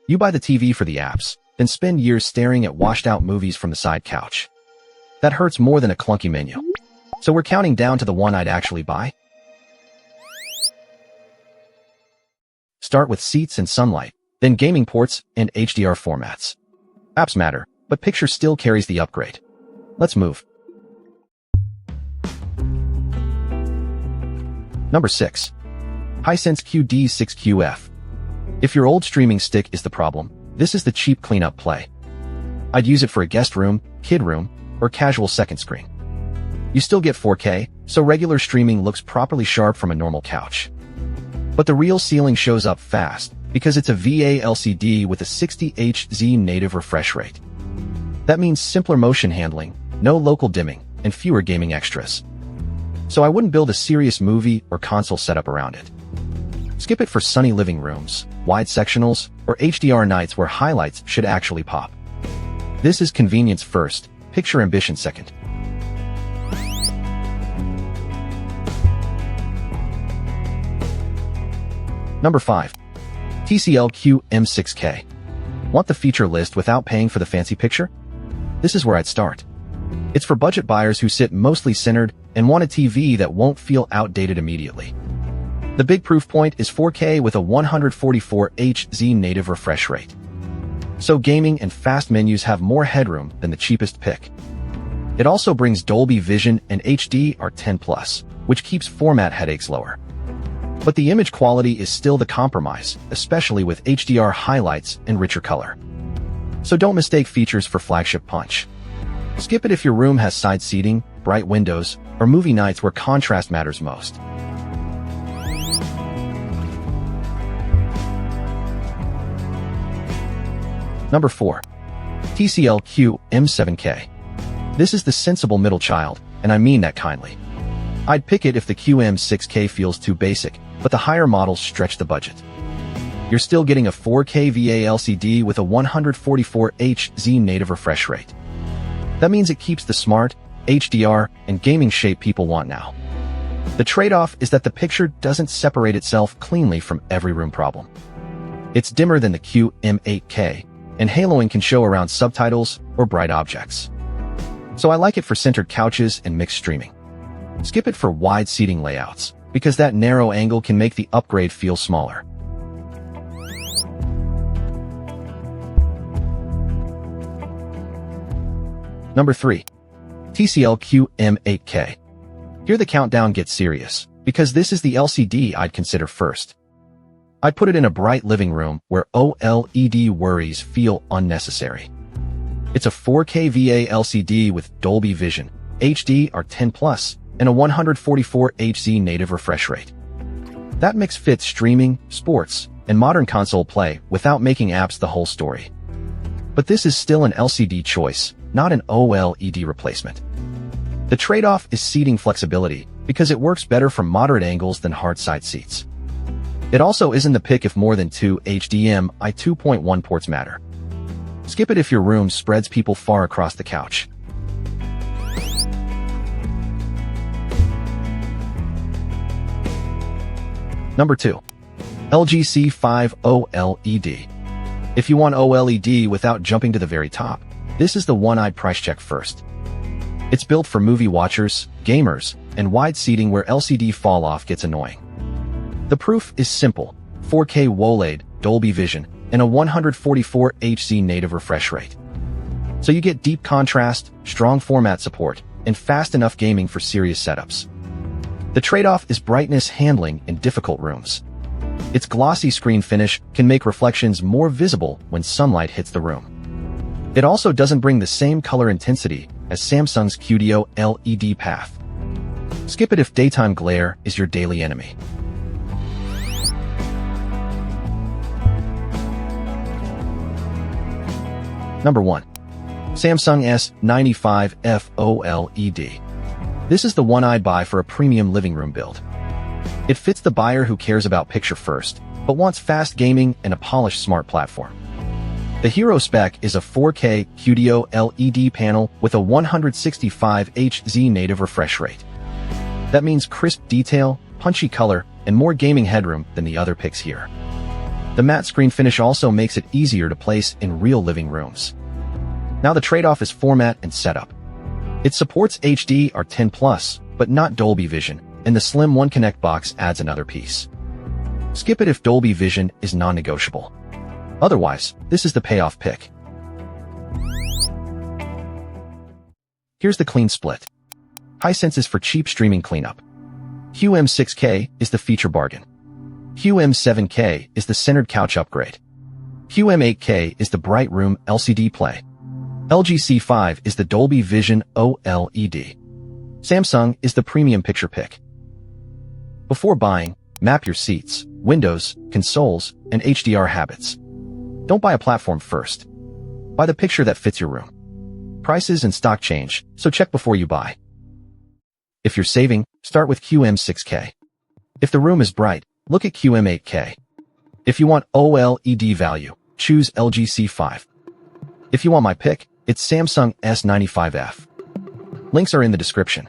You buy the TV for the apps, then spend years staring at washed-out movies from the side couch. That hurts more than a clunky menu. So we're counting down to the one I'd actually buy. Start with seats and sunlight, then gaming ports and HDR formats. Apps matter, but picture still carries the upgrade. Let's move. Number 6. Hisense QD6QF. If your old streaming stick is the problem, this is the cheap cleanup play. I'd use it for a guest room, kid room, or casual second screen. You still get 4K, so regular streaming looks properly sharp from a normal couch. But the real ceiling shows up fast, because it's a VA LCD with a 60 Hz native refresh rate. That means simpler motion handling, no local dimming, and fewer gaming extras. So I wouldn't build a serious movie or console setup around it. Skip it for sunny living rooms, wide sectionals, or HDR nights where highlights should actually pop. This is convenience first, picture ambition second. Number 5. TCL QM6K. Want the feature list without paying for the fancy picture? This is where I'd start. It's for budget buyers who sit mostly centered and want a TV that won't feel outdated immediately. The big proof point is 4K with a 144 Hz native refresh rate. So gaming and fast menus have more headroom than the cheapest pick. It also brings Dolby Vision and HDR10+, which keeps format headaches lower. But the image quality is still the compromise, especially with HDR highlights and richer color. So don't mistake features for flagship punch. Skip it if your room has side seating, bright windows, or movie nights where contrast matters most. Number 4. TCL QM7K. This is the sensible middle child, and I mean that kindly. I'd pick it if the QM6K feels too basic, but the higher models stretch the budget. You're still getting a 4K VA LCD with a 144 Hz native refresh rate. That means it keeps the smart, HDR, and gaming shape people want now. The trade-off is that the picture doesn't separate itself cleanly from every room problem. It's dimmer than the QM8K, and haloing can show around subtitles or bright objects. So I like it for centered couches and mixed streaming. Skip it for wide seating layouts, because that narrow angle can make the upgrade feel smaller. Number 3. TCL QM8K. Here the countdown gets serious, because this is the LCD I'd consider first. I'd put it in a bright living room where OLED worries feel unnecessary. It's a 4K VA LCD with Dolby Vision, HDR10+, and a 144 Hz native refresh rate. That mix fits streaming, sports, and modern console play without making apps the whole story. But this is still an LCD choice, not an OLED replacement. The trade-off is seating flexibility, because it works better from moderate angles than hard side seats. It also isn't the pick if more than 2 HDMI 2.1 ports matter. Skip it if your room spreads people far across the couch. Number 2. LG C5 OLED. If you want OLED without jumping to the very top, this is the one I'd price check first. It's built for movie watchers, gamers, and wide seating where LCD fall-off gets annoying. The proof is simple: 4K OLED, Dolby Vision, and a 144 Hz native refresh rate. So you get deep contrast, strong format support, and fast enough gaming for serious setups. The trade-off is brightness handling in difficult rooms. Its glossy screen finish can make reflections more visible when sunlight hits the room. It also doesn't bring the same color intensity as Samsung's QD OLED path. Skip it if daytime glare is your daily enemy. Number 1. Samsung S95F OLED. This is the one I'd buy for a premium living room build. It fits the buyer who cares about picture first, but wants fast gaming and a polished smart platform. The hero spec is a 4K QD OLED panel with a 165 Hz native refresh rate. That means crisp detail, punchy color, and more gaming headroom than the other picks here. The matte screen finish also makes it easier to place in real living rooms. Now the trade-off is format and setup. It supports HDR10+, but not Dolby Vision, and the slim One Connect box adds another piece. Skip it if Dolby Vision is non-negotiable. Otherwise, this is the payoff pick. Here's the clean split. Hisense is for cheap streaming cleanup. QM6K is the feature bargain. QM7K is the centered couch upgrade. QM8K is the bright room LCD play. LG C5 is the Dolby Vision OLED. Samsung is the premium picture pick. Before buying, map your seats, windows, consoles, and HDR habits. Don't buy a platform first. Buy the picture that fits your room. Prices and stock change, so check before you buy. If you're saving, start with QM6K. If the room is bright, look at QM8K. If you want OLED value, choose LG C5. If you want my pick, it's Samsung S95F. Links are in the description.